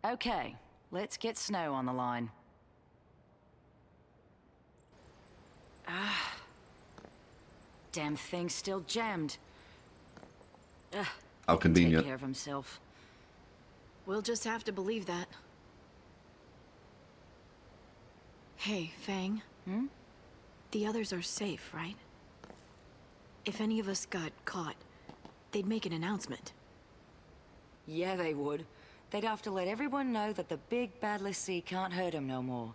Okay, let's get Snow on the line. Damn thing's still jammed. How He can convenient. take care of himself. We'll just have to believe that. Hey, Fang. Hmm? The others are safe, right? If any of us got caught, they'd make an announcement. Yeah, they would. They'd have to let everyone know that the big bad Lassie can't hurt him no more.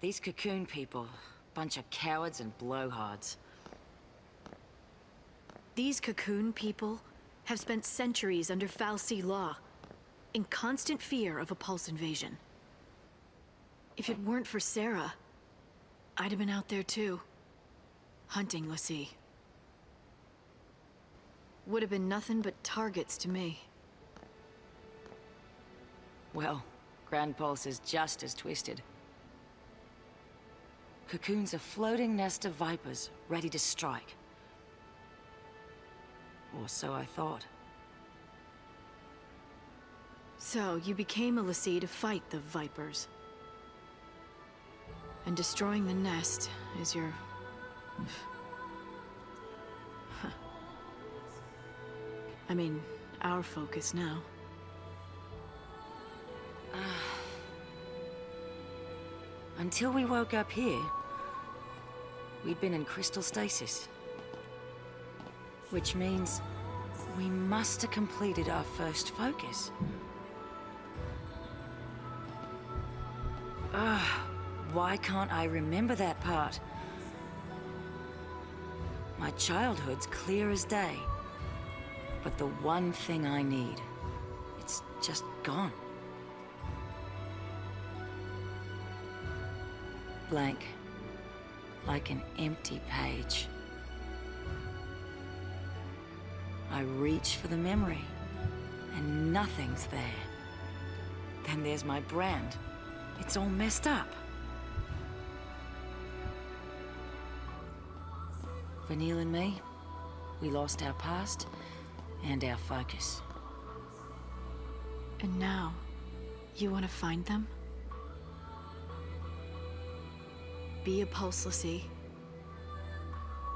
These Cocoon people, bunch of cowards and blowhards. These Cocoon people have spent centuries under Fal'Cie law, in constant fear of a Pulse invasion. If it weren't for Sarah, I'd have been out there too, hunting Lassie. Would have been nothing but targets to me. Well, Grand Pulse is just as twisted. Cocoon's a floating nest of vipers, ready to strike. Or so I thought. So, you became a Lassie to fight the Vipers. And destroying the nest is your... I mean, our focus now. Until we woke up here, we'd been in crystal stasis. Which means we must have completed our first focus. Why can't I remember that part? My childhood's clear as day. But the one thing I need, it's just gone. Blank. Like an empty page. I reach for the memory, and nothing's there. Then there's my brand. It's all messed up. Vanille and me, we lost our past and our focus. And now, you want to find them? Be a Pulse Lassie?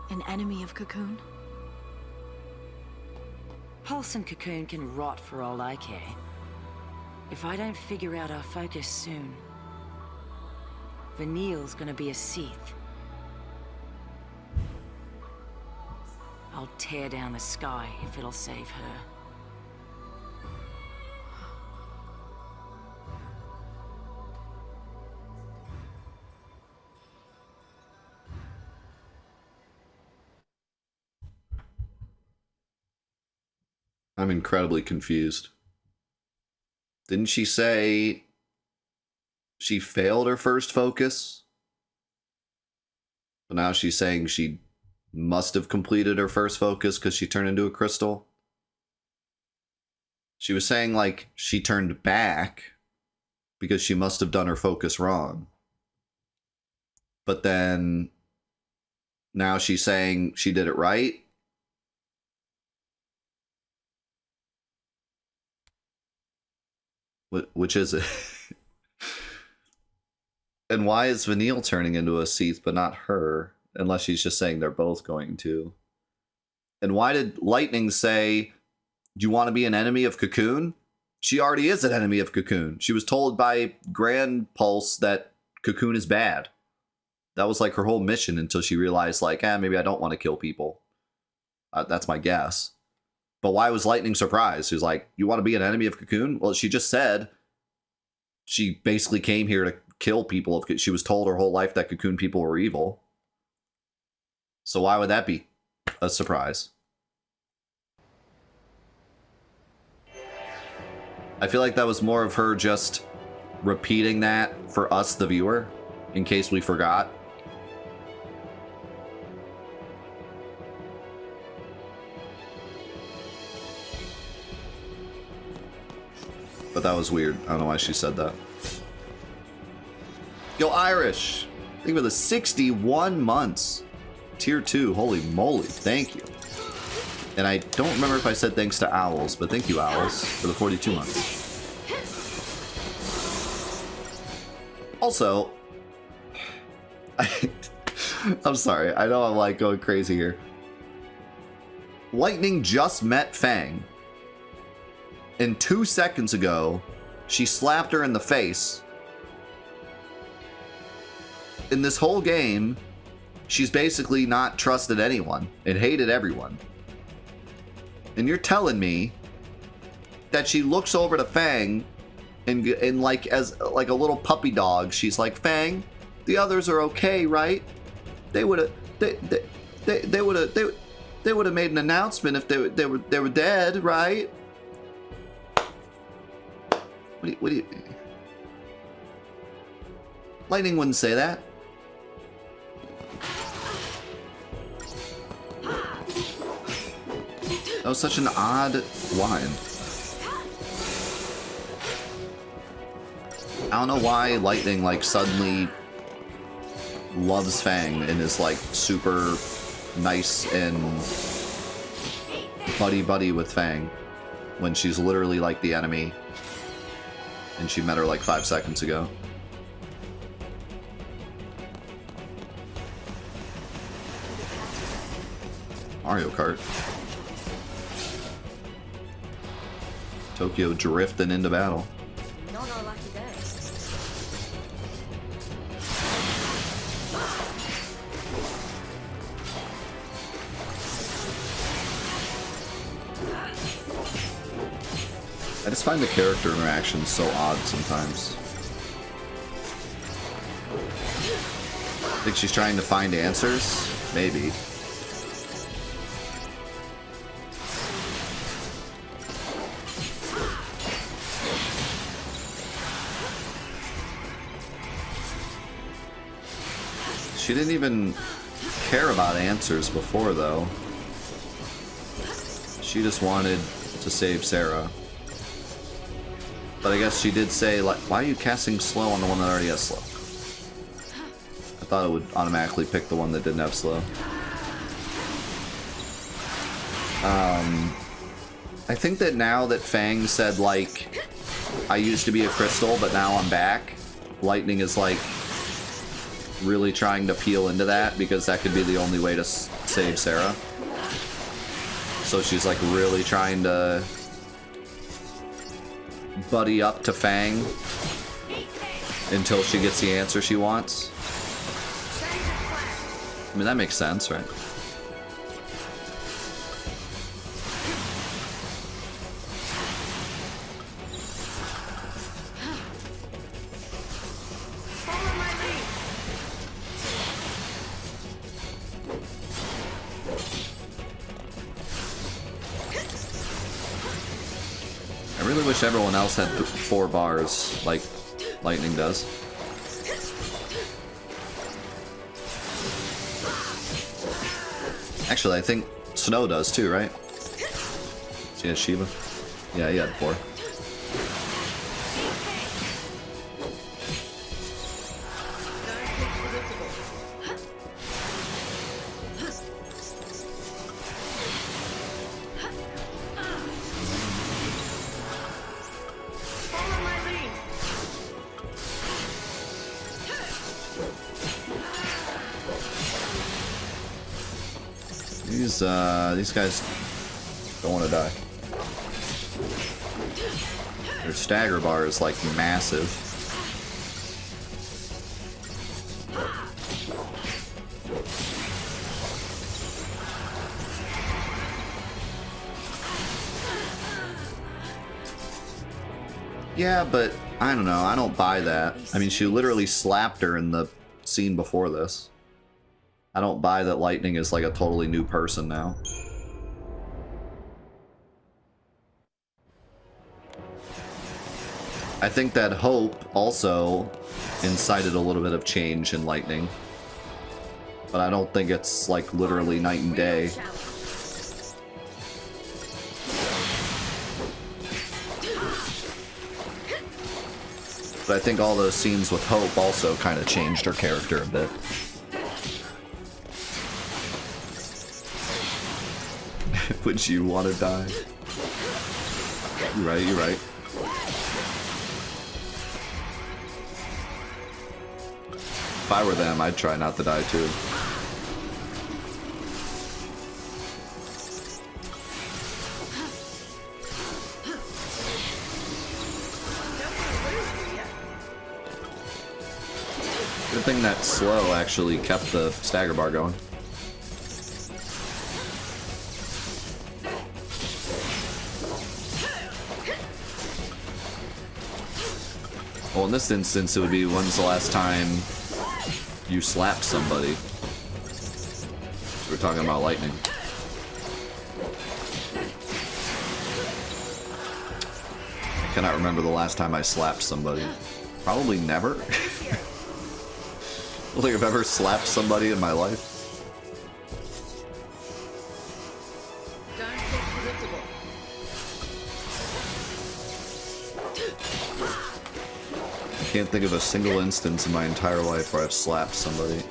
An enemy of Cocoon? Pulse and Cocoon can rot for all I care. If I don't figure out our focus soon, Vanille's gonna be a Sith. I'll tear down the sky if it'll save her. I'm incredibly confused. Didn't she say she failed her first focus? But now she's saying she must have completed her first focus because she turned into a crystal. She was saying, like, she turned back because she must have done her focus wrong. But then now she's saying she did it right. Which is it? And why is Vanille turning into a Sith but not her? Unless she's just saying they're both going to. And why did Lightning say, do you want to be an enemy of Cocoon? She already is an enemy of Cocoon. She was told by Grand Pulse that Cocoon is bad. That was like her whole mission until she realized, like, maybe I don't want to kill people. That's my guess. But why was Lightning surprised? She was like, you want to be an enemy of Cocoon? Well, she just said she basically came here to kill people. She was told her whole life that Cocoon people were evil. So why would that be a surprise? I feel like that was more of her just repeating that for us, the viewer, in case we forgot. But that was weird. I don't know why she said that. Yo, Irish. Think about the 61 months. Tier 2. Holy moly. Thank you. And I don't remember if I said thanks to Owls, but thank you, Owls, for the 42 months. Also, I'm sorry. I know I'm like going crazy here. Lightning just met Fang. And 2 seconds ago, she slapped her in the face. In this whole game, she's basically not trusted anyone and hated everyone. And you're telling me that she looks over to Fang and like as like a little puppy dog, she's like, Fang, the others are okay, right? They would have they would have made an announcement if they were dead, right? What do you Lightning wouldn't say that. That was such an odd line. I don't know why Lightning like suddenly loves Fang and is like super nice and buddy with Fang when she's literally like the enemy and she met her like 5 seconds ago. Mario Kart. Tokyo drifting into battle. Not our lucky day. I just find the character interactions so odd sometimes. Think she's trying to find answers? Maybe. She didn't even care about answers before, though. She just wanted to save Sarah. But I guess she did say, like, why are you casting slow on the one that already has slow? I thought it would automatically pick the one that didn't have slow. I think that now that Fang said, like, I used to be a crystal, but now I'm back, Lightning is, like, really trying to peel into that because that could be the only way to save Sarah. So she's like really trying to buddy up to Fang until she gets the answer she wants. I mean, that makes sense, right? Wish everyone else had 4 bars like Lightning does. Actually, I think Snow does too, right? So he has Shiva. Yeah, he had 4. These guys don't want to die. Their stagger bar is like massive. Yeah, but I don't know. I don't buy that. I mean, she literally slapped her in the scene before this. I don't buy that Lightning is like a totally new person now. I think that Hope also incited a little bit of change in Lightning. But I don't think it's like literally night and day. But I think all those scenes with Hope also kind of changed her character a bit. Would you want to die? You're right, you're right. If I were them, I'd try not to die too. Good thing that slow actually kept the stagger bar going. Well, in this instance, it would be when's the last time you slapped somebody? We're talking about lightning. I cannot remember the last time I slapped somebody. Probably never. I don't think I've ever slapped somebody in my life. Don't get predictable. I can't think of a single instance in my entire life where I've slapped somebody.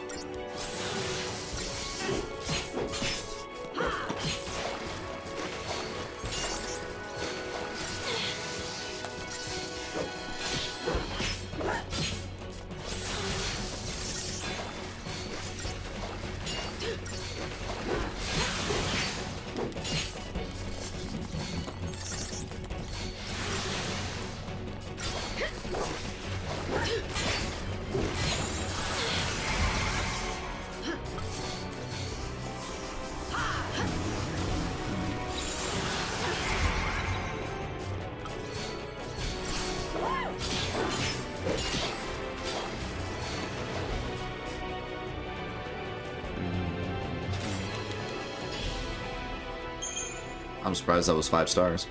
I'm surprised that was 5 stars.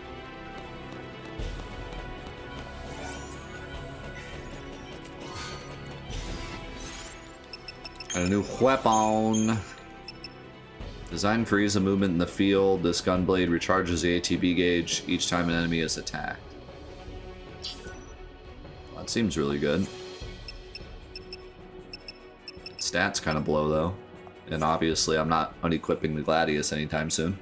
And a new weapon. Designed for ease of movement in the field, this gun blade recharges the ATB gauge each time an enemy is attacked. Well, that seems really good. Stats kind of blow though. And obviously I'm not unequipping the Gladius anytime soon.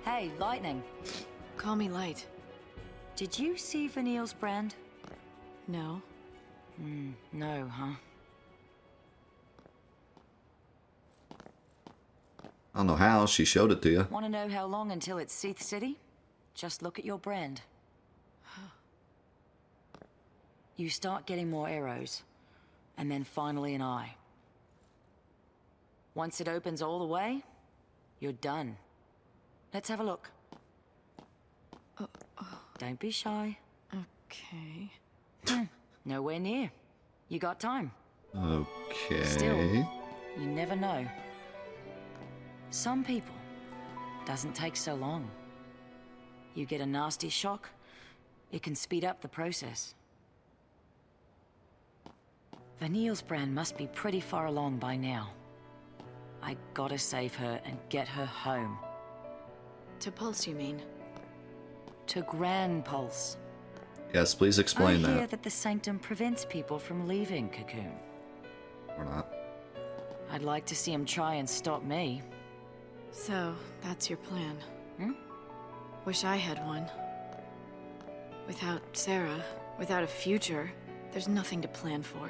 Hey, Lightning. Call me Light. Did you see Vanille's brand? No. No, huh? I don't know how, she showed it to you. Want to know how long until it's Seath City? Just look at your brand. You start getting more arrows, and then finally an eye. Once it opens all the way, you're done. Let's have a look. Don't be shy. Okay. Nowhere near. You got time. Okay. Still, you never know. Some people, doesn't take so long. You get a nasty shock, it can speed up the process. Vanille's brand must be pretty far along by now. I gotta save her and get her home. To Pulse, you mean? To Grand Pulse. Yes, please explain I hear that. that the Sanctum prevents people from leaving Cocoon. Or not. I'd like to see him try and stop me. So, that's your plan. Wish I had one. Without Sarah, without a future, there's nothing to plan for.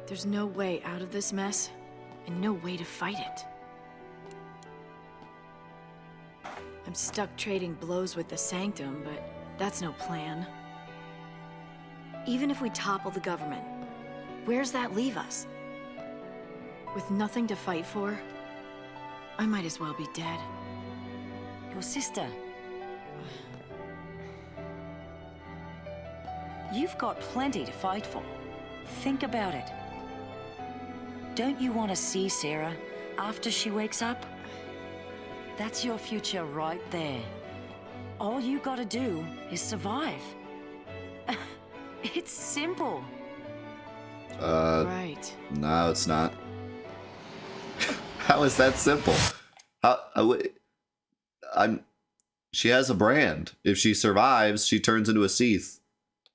There's no way out of this mess, and no way to fight it. I'm stuck trading blows with the Sanctum, but that's no plan. Even if we topple the government, where's that leave us? With nothing to fight for, I might as well be dead. Your sister. You've got plenty to fight for. Think about it. Don't you want to see Sarah after she wakes up? That's your future right there. All you gotta do is survive. It's simple. Right. No, it's not. How is that simple? She has a brand. If she survives, she turns into a Seath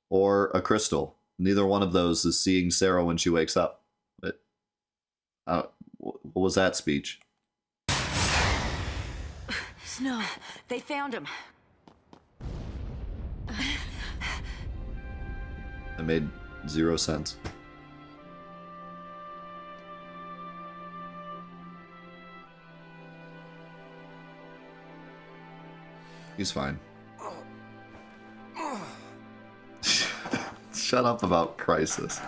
or a Crystal. Neither one of those is seeing Sarah when she wakes up. But What was that speech? Snow. They found him. It made 0 sense. He's fine. Shut up about Crisis.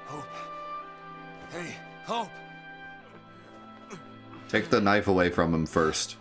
Hope. Hey, Hope. Take the knife away from him first.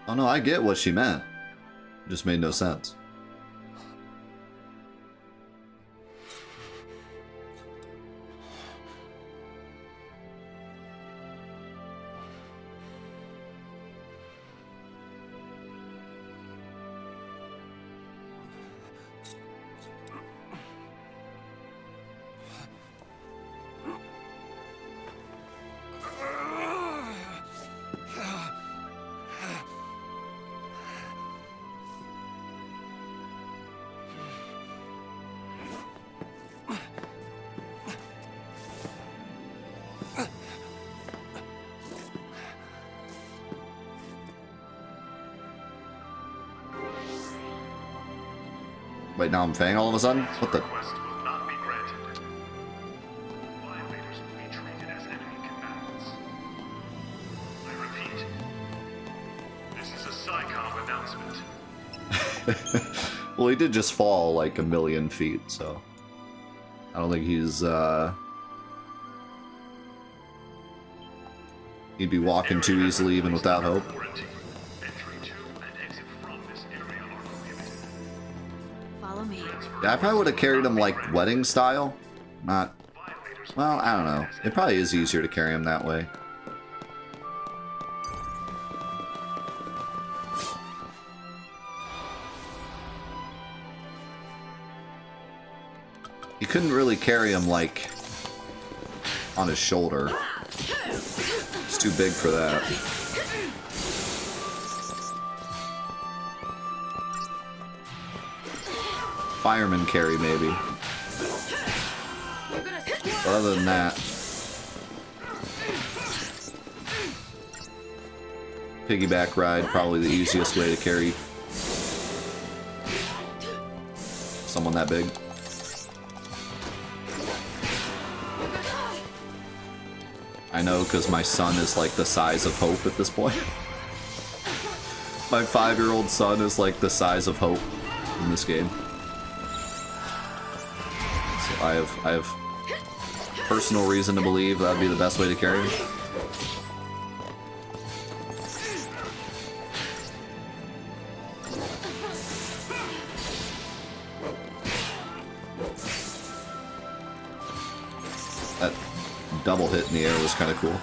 Oh no, I get what she meant. It just made no sense. Wait, now I'm Fang all of a sudden? What the? Request will not be granted. Violators will be treated as enemy combatants. I repeat, this is a SciComm announcement. Well, he did just fall like a million feet, so I don't think he's he'd be walking too easily even without hope. Entry to and exit from this area are prohibited. Follow me. Yeah, I probably would have carried him like wedding style. Not, well, I don't know. It probably is easier to carry him that way. You couldn't really carry him like on his shoulder. It's too big for that. Fireman carry, maybe. But other than that, piggyback ride, probably the easiest way to carry someone that big. I know, because my son is like the size of Hope at this point. My 5-year-old son is like the size of Hope in this game. So I have personal reason to believe that would be the best way to carry him. That double hit in the air was kind of cool.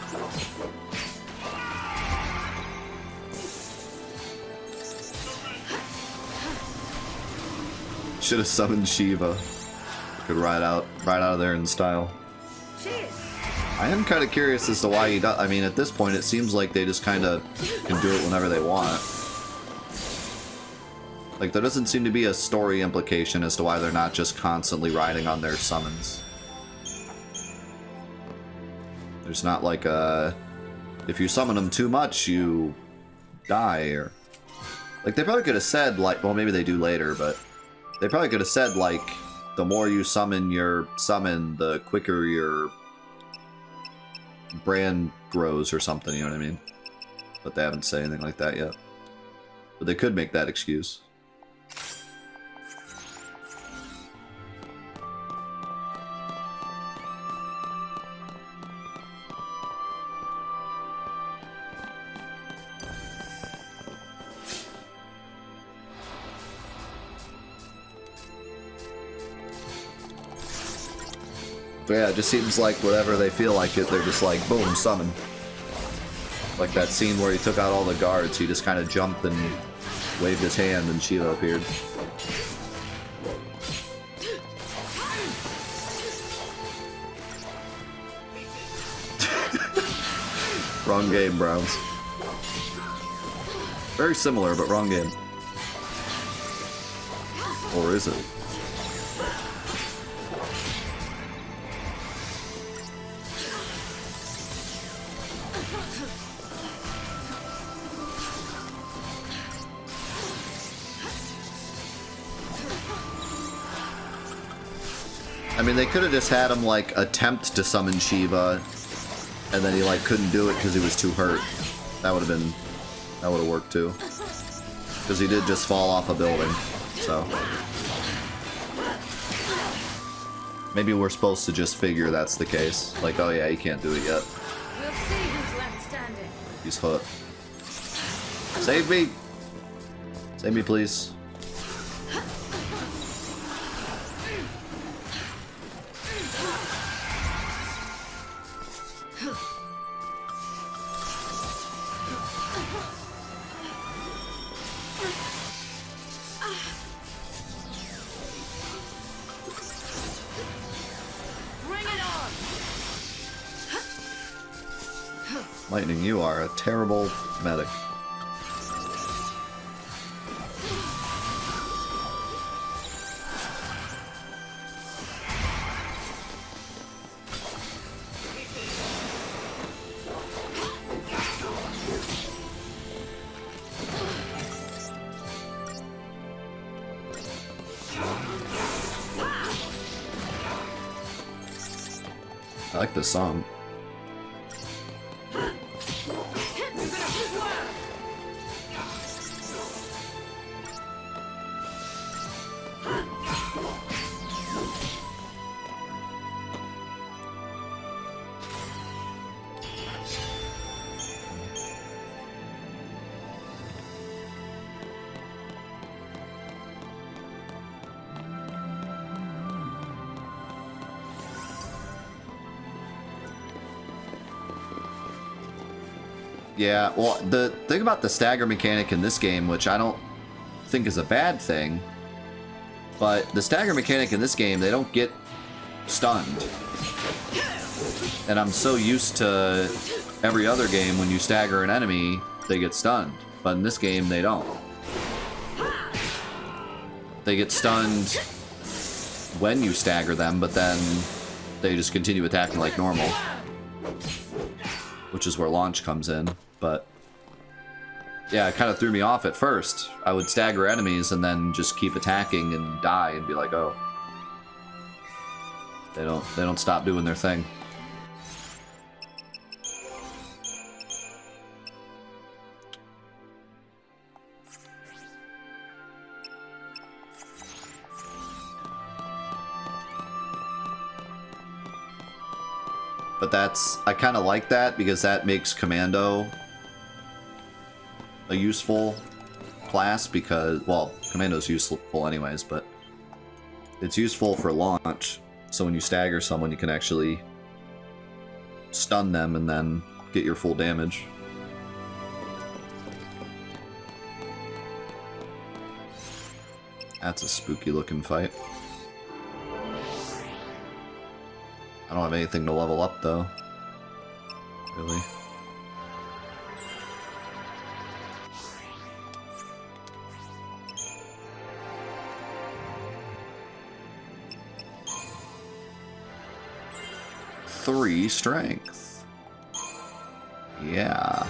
Should have summoned Shiva. Could ride out of there in style. I am kind of curious as to why he does. I mean, at this point, it seems like they just kind of can do it whenever they want. Like, there doesn't seem to be a story implication as to why they're not just constantly riding on their summons. There's not like a... If you summon them too much, you die, or... Like, they probably could have said, like... Well, maybe they do later, but... They probably could have said, like, the more you summon your summon, the quicker your brand grows or something, you know what I mean? But they haven't said anything like that yet. But they could make that excuse. But yeah, it just seems like whatever they feel like it, they're just like, boom, summon. Like that scene where he took out all the guards, he just kind of jumped and waved his hand and Shiva appeared. Wrong game, Browns. Very similar, but wrong game. Or is it? I mean, they could have just had him, like, attempt to summon Shiva, and then he, like, couldn't do it because he was too hurt. That would have worked, too. Because he did just fall off a building, so. Maybe we're supposed to just figure that's the case. Like, oh yeah, he can't do it yet. We'll see who's left standing. He's hooked. Save me! Save me, please. Lightning, you are a terrible medic. I like this song. Yeah, well, the thing about the stagger mechanic in this game, which I don't think is a bad thing, but the stagger mechanic in this game, they don't get stunned. And I'm so used to every other game, when you stagger an enemy, they get stunned. But in this game, they don't. They get stunned when you stagger them, but then they just continue attacking like normal. Which is where launch comes in. But yeah, it kind of threw me off at first. I would stagger enemies and then just keep attacking and die and be like, oh. They don't stop doing their thing. But I kind of like that because that makes Commando a useful class because, well, Commando's useful anyways, but it's useful for launch. So when you stagger someone, you can actually stun them and then get your full damage. That's a spooky looking fight. I don't have anything to level up though. Really. Three strength. Yeah.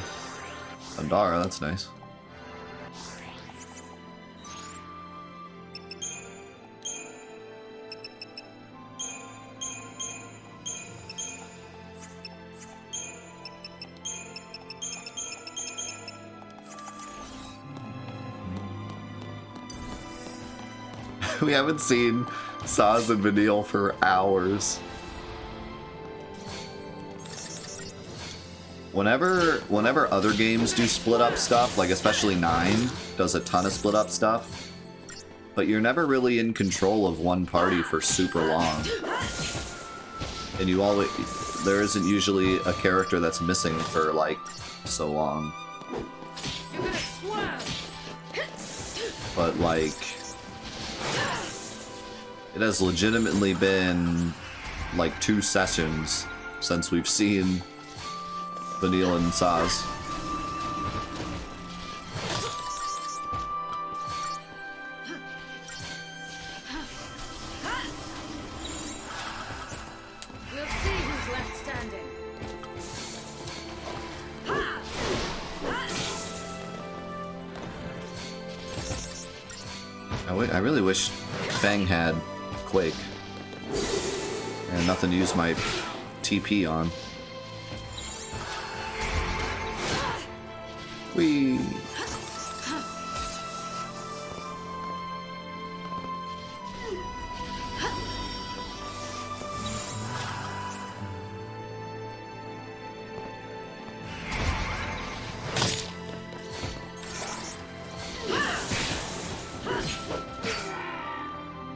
Pandara, that's nice. We haven't seen Saz and Vanille for hours. Whenever other games do split up stuff, like especially 9 does a ton of split up stuff, but you're never really in control of one party for super long. And you always, there isn't usually a character that's missing for like so long. You're gonna swerve! But like, it has legitimately been like 2 sessions since we've seen Vanille and Saz. We'll see who's left standing. I really wish Fang had Quake. And nothing to use my TP on. Whee!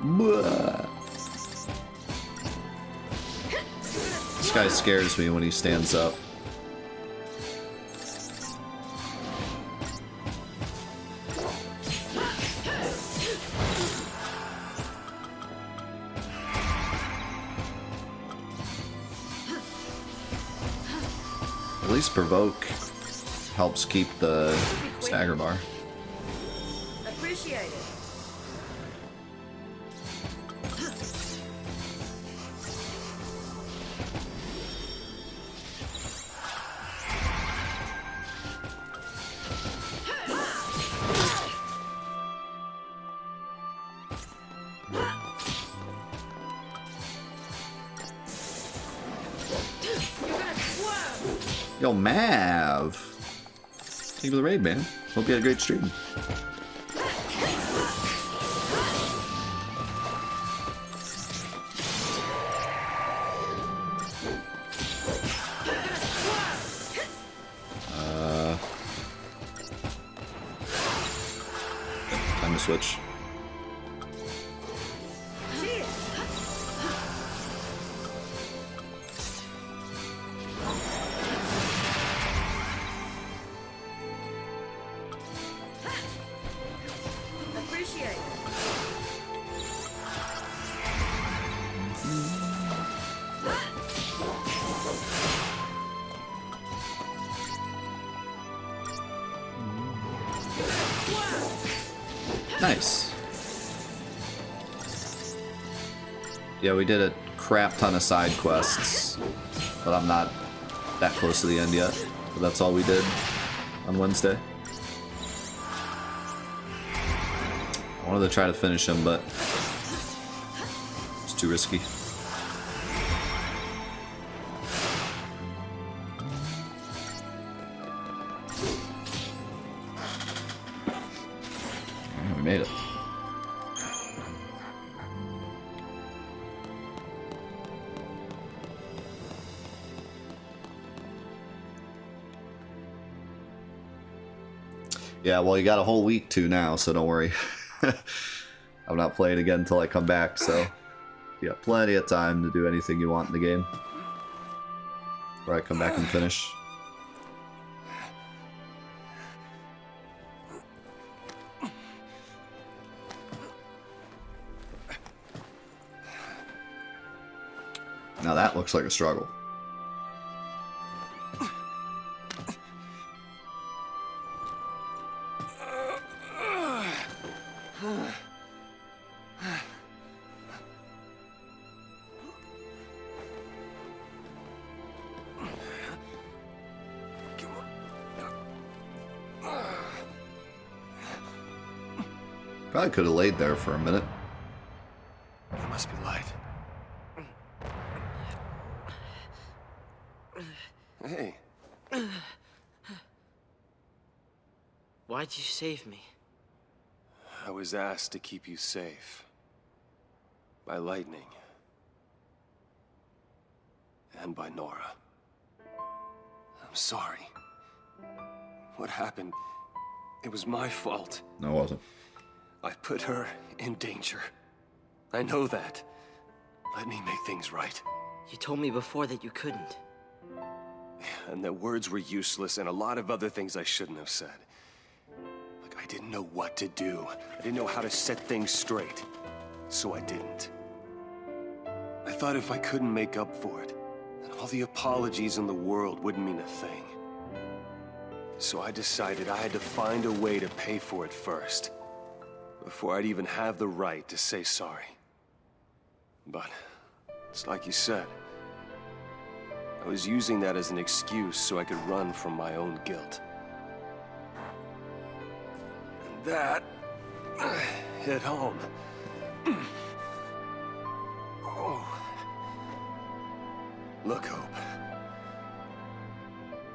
Blah. This guy scares me when he stands up. At least Provoke helps keep the stagger bar. Appreciate it. Yo, Mav! Thank you for the raid, man. Hope you had a great stream. Time to switch. Appreciate it. Nice. Yeah, we did a crap ton of side quests, but I'm not that close to the end yet. But that's all we did on Wednesday. I wanted to try to finish him, but it's too risky. We made it. Yeah, well, you got a whole week to now, so don't worry. I'm not playing again until I come back, so you got plenty of time to do anything you want in the game. Before I come back and finish. Now that looks like a struggle. Probably could have laid there for a minute. There must be light. Hey, Why'd you save me? I was asked to keep you safe. By lightning. And by Nora. I'm sorry. What happened, it was my fault. No, it wasn't. I put her in danger. I know that. Let me make things right. You told me before that you couldn't. And that words were useless and a lot of other things I shouldn't have said. Like, I didn't know what to do. I didn't know how to set things straight. So I didn't. I thought if I couldn't make up for it, then all the apologies in the world wouldn't mean a thing. So I decided I had to find a way to pay for it first, before I'd even have the right to say sorry. But it's like you said. I was using that as an excuse so I could run from my own guilt. And that hit home. Oh. Look, Hope.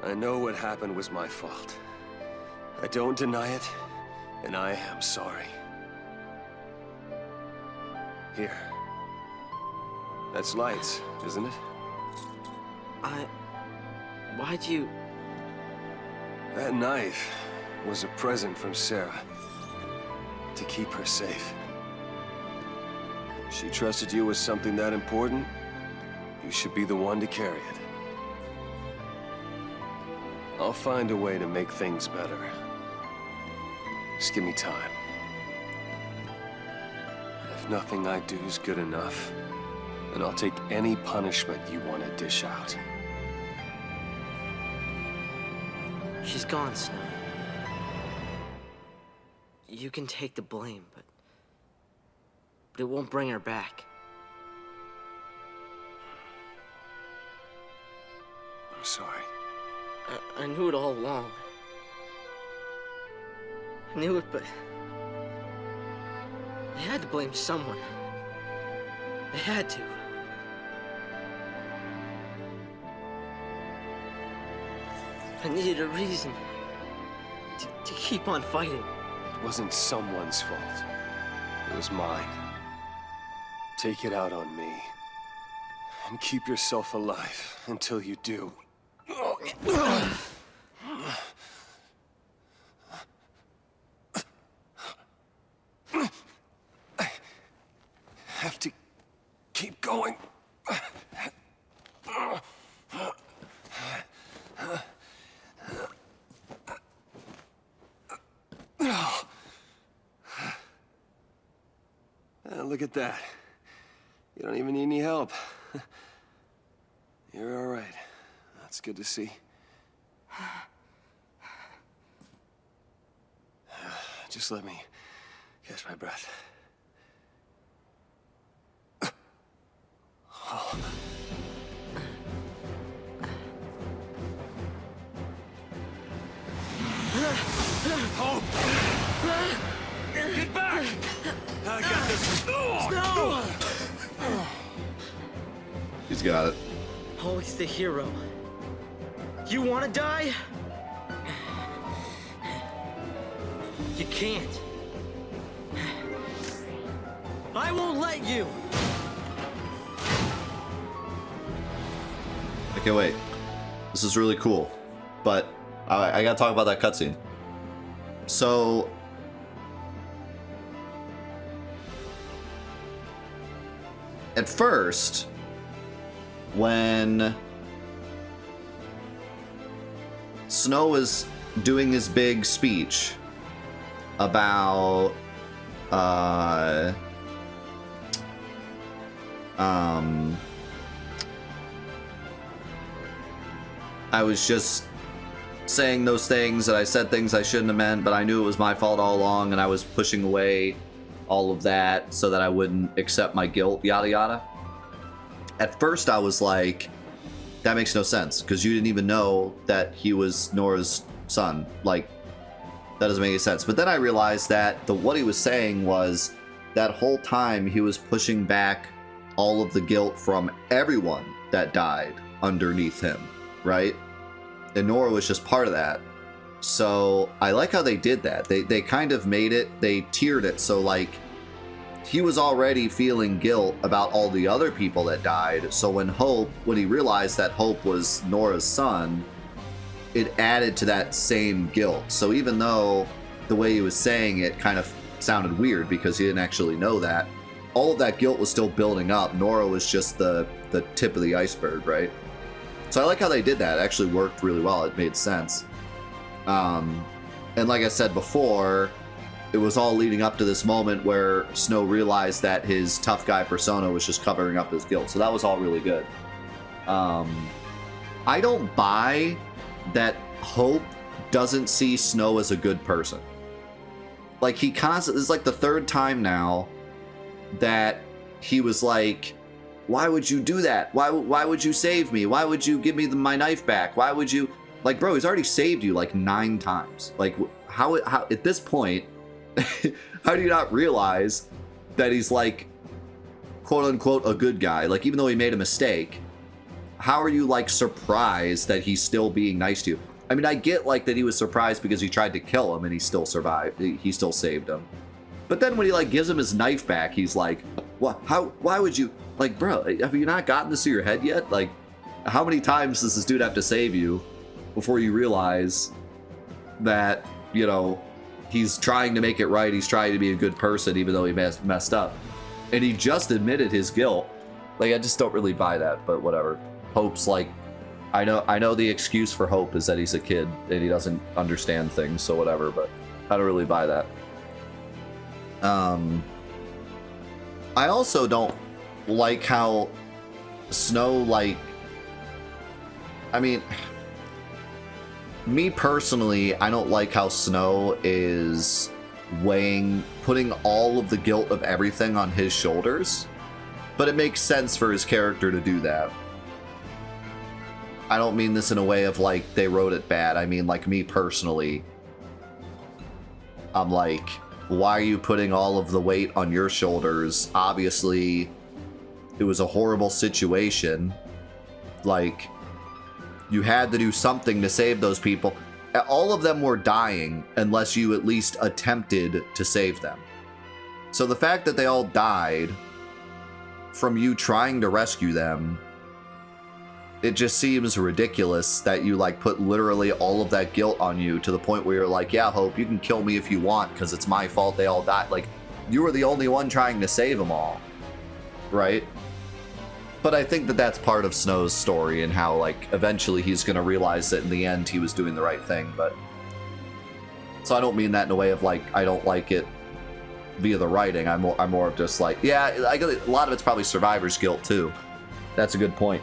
I know what happened was my fault. I don't deny it, and I am sorry. Here. That's lights, isn't it? Why'd you... That knife was a present from Sarah. To keep her safe. She trusted you with something that important. You should be the one to carry it. I'll find a way to make things better. Just give me time. If nothing I do is good enough, then I'll take any punishment you want to dish out. She's gone, Snow. You can take the blame, but it won't bring her back. I'm sorry. I knew it all along. I knew it, but they had to blame someone. They had to. I needed a reason to keep on fighting. It wasn't someone's fault. It was mine. Take it out on me. And keep yourself alive until you do. I have to keep going. Look at that. You don't even need any help. You're all right. That's good to see. Just let me catch my breath. Hope! Get back! I got this. No! He's got it. Always the hero. You want to die? You can't. I won't let you. Okay, wait. This is really cool, but I gotta talk about that cutscene. So, at first, when Snow is doing his big speech about I was just saying those things, that I said things I shouldn't have meant, but I knew it was my fault all along, and I was pushing away all of that so that I wouldn't accept my guilt, yada yada. At first I was like, that makes no sense, because you didn't even know that he was Nora's son. Like, that doesn't make any sense. But then I realized that what he was saying was that whole time he was pushing back all of the guilt from everyone that died underneath him, right? And Nora was just part of that. So I like how they did that. They kind of made it, they tiered it, so like he was already feeling guilt about all the other people that died. So when he realized that Hope was Nora's son, it added to that same guilt. So even though the way he was saying it kind of sounded weird because he didn't actually know that, all of that guilt was still building up. Nora was just the tip of the iceberg, right? So I like how they did that. It actually worked really well. It made sense. And like I said before, it was all leading up to this moment where Snow realized that his tough guy persona was just covering up his guilt. So that was all really good. I don't buy that Hope doesn't see Snow as a good person. Like, he constantly, this is like the third time now that he was like, why would you do that? Why would you save me? Why would you give me my knife back? Why would you, like, bro, he's already saved you like 9 times. Like, how at this point, how do you not realize that he's like, quote unquote, a good guy? Like, even though he made a mistake, how are you like surprised that he's still being nice to you? I mean, I get like that he was surprised because he tried to kill him and he still survived. He still saved him. But then when he like gives him his knife back, he's like, what? How? Why would you? Like, bro, have you not gotten this to your head yet? Like, how many times does this dude have to save you before you realize that, you know, he's trying to make it right. He's trying to be a good person, even though he messed up. And he just admitted his guilt. Like, I just don't really buy that, but whatever. Hope's like, I know the excuse for Hope is that he's a kid and he doesn't understand things, so whatever, but I don't really buy that. I also don't like how Snow, like, I mean, me personally, I don't like how Snow is putting all of the guilt of everything on his shoulders, but it makes sense for his character to do that. I don't mean this in a way of like they wrote it bad. I mean, like, me personally, I'm like, why are you putting all of the weight on your shoulders? Obviously, it was a horrible situation. Like, you had to do something to save those people. All of them were dying unless you at least attempted to save them. So the fact that they all died from you trying to rescue them, it just seems ridiculous that you like put literally all of that guilt on you to the point where you're like, yeah, Hope, you can kill me if you want because it's my fault they all died. Like, you were the only one trying to save them all, right? But I think that that's part of Snow's story and how, like, eventually he's going to realize that in the end he was doing the right thing. But so I don't mean that in a way of like, I don't like it via the writing. I'm more of just like, yeah, a lot of it's probably survivor's guilt too. That's a good point.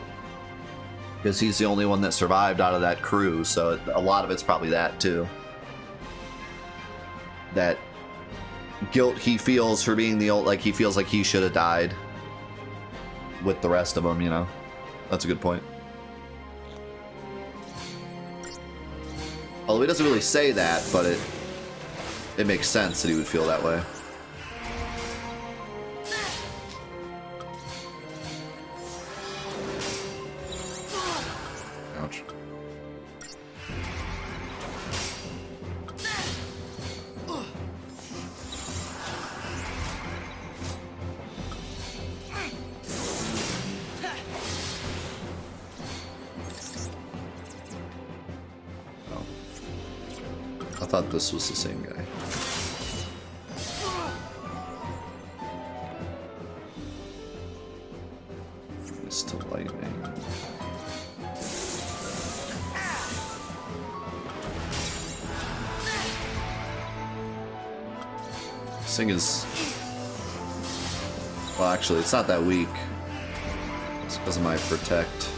Because he's the only one that survived out of that crew, so a lot of it's probably that too. That guilt he feels for being the old, like, he feels like he should have died with the rest of them, you know? That's a good point. Although he doesn't really say that, but it makes sense that he would feel that way. Ouch. Oh. I thought this was the same guy. It's to lightning. This thing is... Well, actually, it's not that weak. It's because of my protect.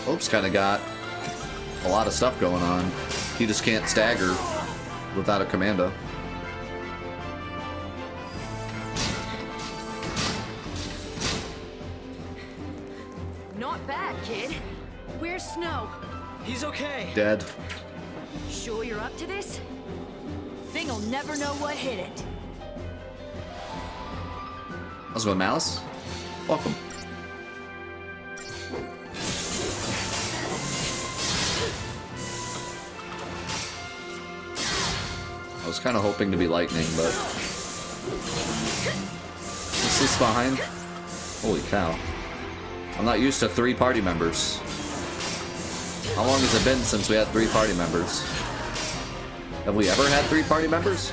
Hope's kind of got a lot of stuff going on. He just can't stagger without a commando. Not bad, kid. Where's Snow? He's okay. Dead. Sure you're up to this? Thing'll never know what hit it. How's it going, Malice? Welcome. I was kind of hoping to be lightning, but is behind. Holy cow. I'm not used to 3 party members. How long has it been since we had 3 party members? Have we ever had 3 party members?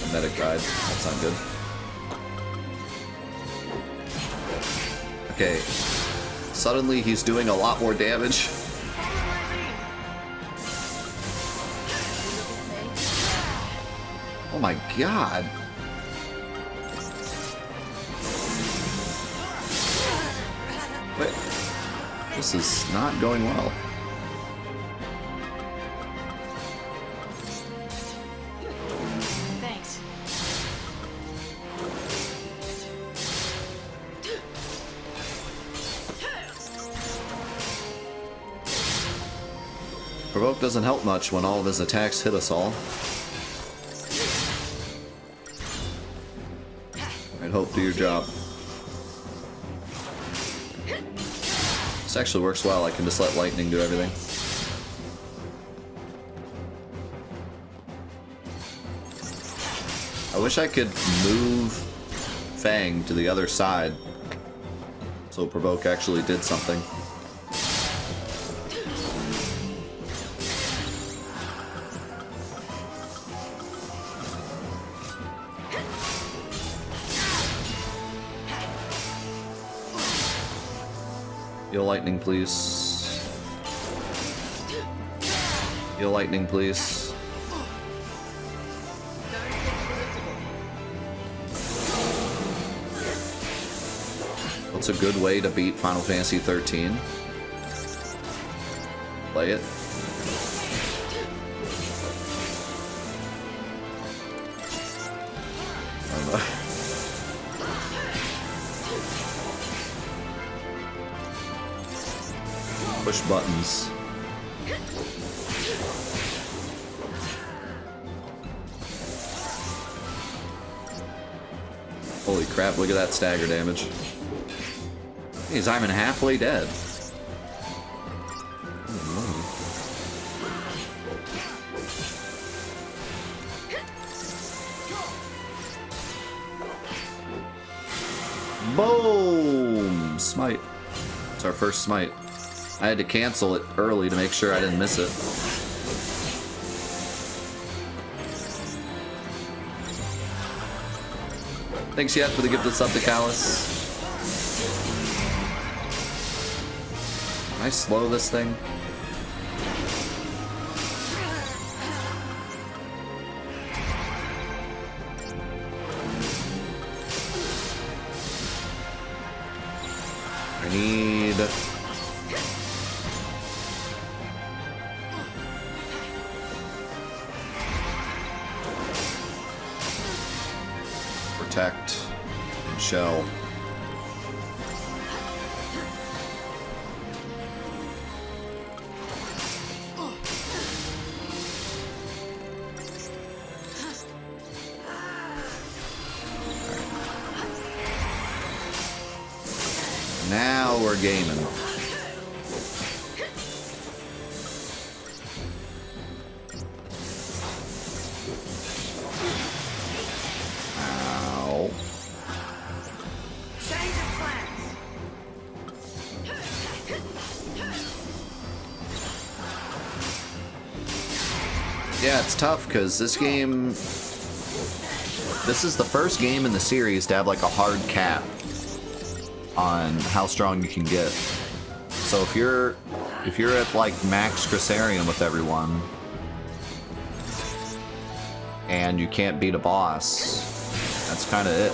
The medic died. That's not good. Okay. Suddenly he's doing a lot more damage. Oh my god. Wait. This is not going well. Thanks. Provoke doesn't help much when all of his attacks hit us all. I'd hope do your job. This actually works well. I can just let lightning do everything. I wish I could move Fang to the other side so Provoke actually did something. Heal lightning, please. Heal lightning, please. What's a good way to beat Final Fantasy XIII? Play it. I don't know. Push buttons. Holy crap, look at that stagger damage. He's not even halfway dead. Boom! Smite. It's our first smite. I had to cancel it early to make sure I didn't miss it. Thanks yet for the gift of sub to Callus. Can I slow this thing? I need... Protect and shell. Now we're gaming. Ow. Change of plans. Yeah, it's tough because this game... This is the first game in the series to have like a hard cap on how strong you can get. So if you're at like max Crisarium with everyone and you can't beat a boss, that's kind of it.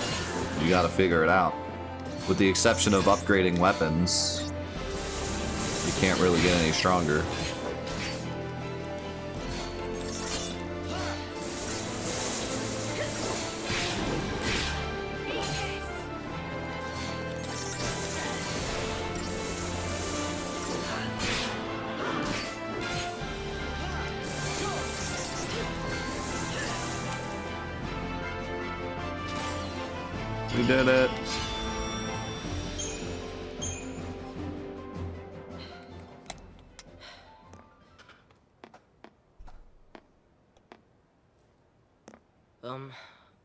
You gotta figure it out. With the exception of upgrading weapons, you can't really get any stronger. We did it.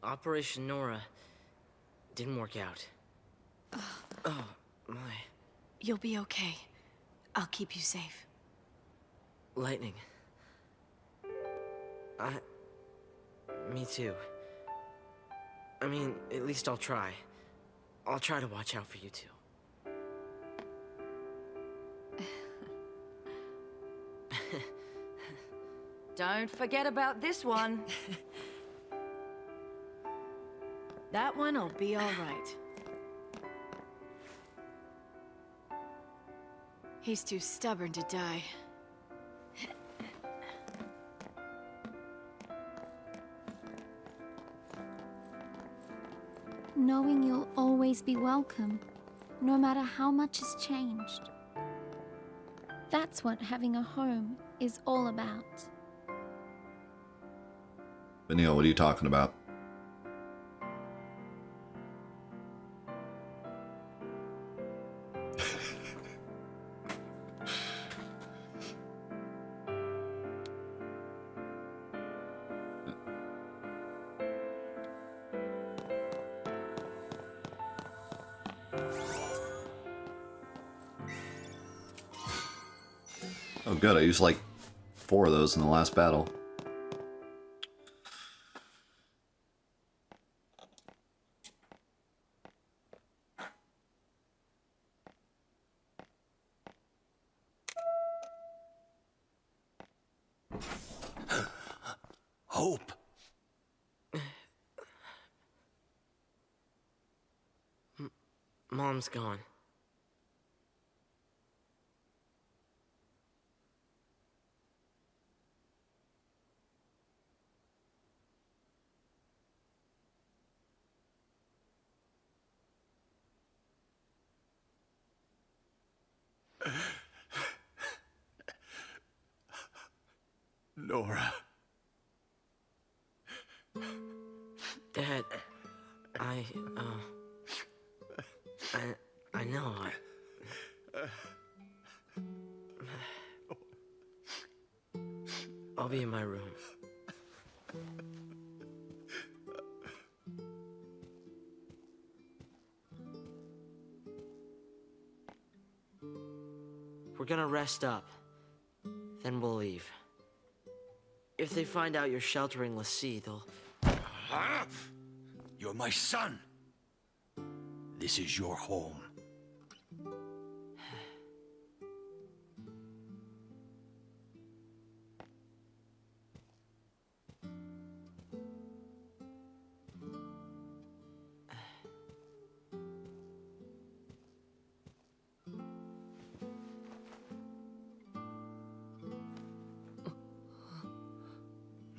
Operation Nora didn't work out. Oh, my. You'll be okay. I'll keep you safe. Lightning. Me too. I mean, at least I'll try. I'll try to watch out for you two. Don't forget about this one. That one'll be all right. He's too stubborn to die. Knowing you'll always be welcome, no matter how much has changed. That's what having a home is all about. Vanille, what are you talking about? Oh good, I used like 4 of those in the last battle. Hope. Mom's gone. Nora. Dad, I know, I'll be in my room. We're gonna rest up, then we'll leave. If they find out you're sheltering Lassie, they'll... Huh? You're my son. This is your home.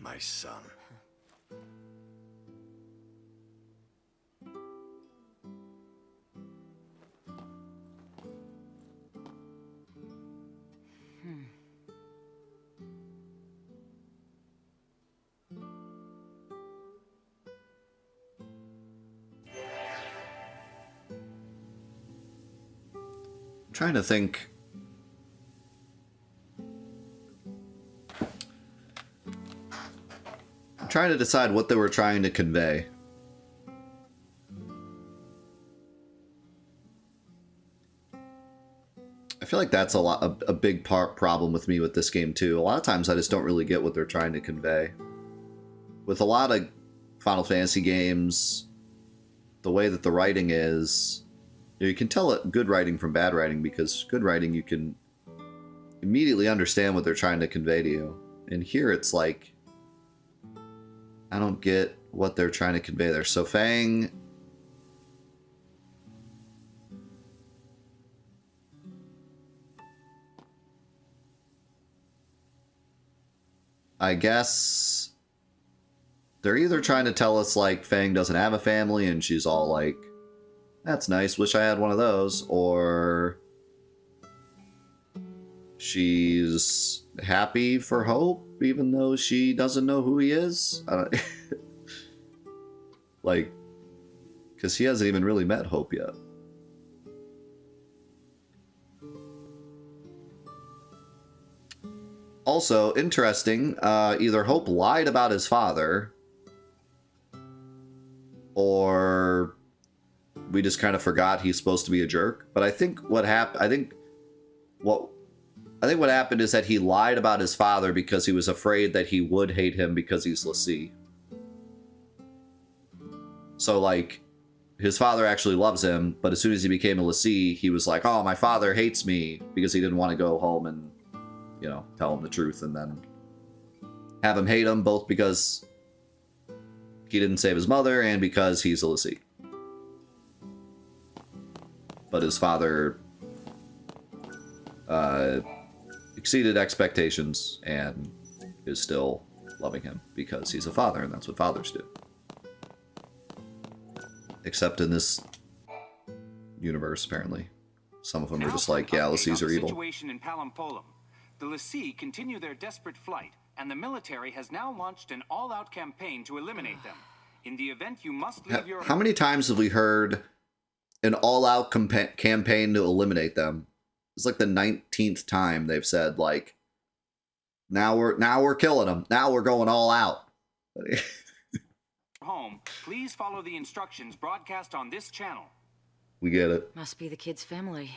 My son. I'm trying to think. I'm trying to decide what they were trying to convey. I feel like that's a big problem with me with this game too. A lot of times I just don't really get what they're trying to convey. With a lot of Final Fantasy games, the way that the writing is, you can tell good writing from bad writing, because good writing you can immediately understand what they're trying to convey to you. And here it's like, I don't get what they're trying to convey there. So Fang... I guess they're either trying to tell us like Fang doesn't have a family and she's all like, that's nice, wish I had one of those, or she's happy for Hope even though she doesn't know who he is. I don't like, because he hasn't even really met Hope yet. Also, interesting, either Hope lied about his father, or we just kind of forgot he's supposed to be a jerk. But I think what happened, I think what happened is that he lied about his father because he was afraid that he would hate him because he's l'Cie. So like, his father actually loves him, but as soon as he became a l'Cie, he was like, oh, my father hates me, because he didn't want to go home and, you know, tell him the truth and then have him hate him, both because he didn't save his mother and because he's a l'Cie. But his father exceeded expectations and is still loving him because he's a father, and that's what fathers do. Except in this universe, apparently. Some of them are just like, yeah, l'Cies are evil. Situation in Palampolum. The l'Cie continue their desperate flight, and the military has now launched an all-out campaign to eliminate them. In the event you must leave your... How many times have we heard an all-out campaign to eliminate them? It's like the 19th time they've said, like, now we're killing them. Now we're going all out. home, please follow the instructions broadcast on this channel. We get it. Must be the kid's family.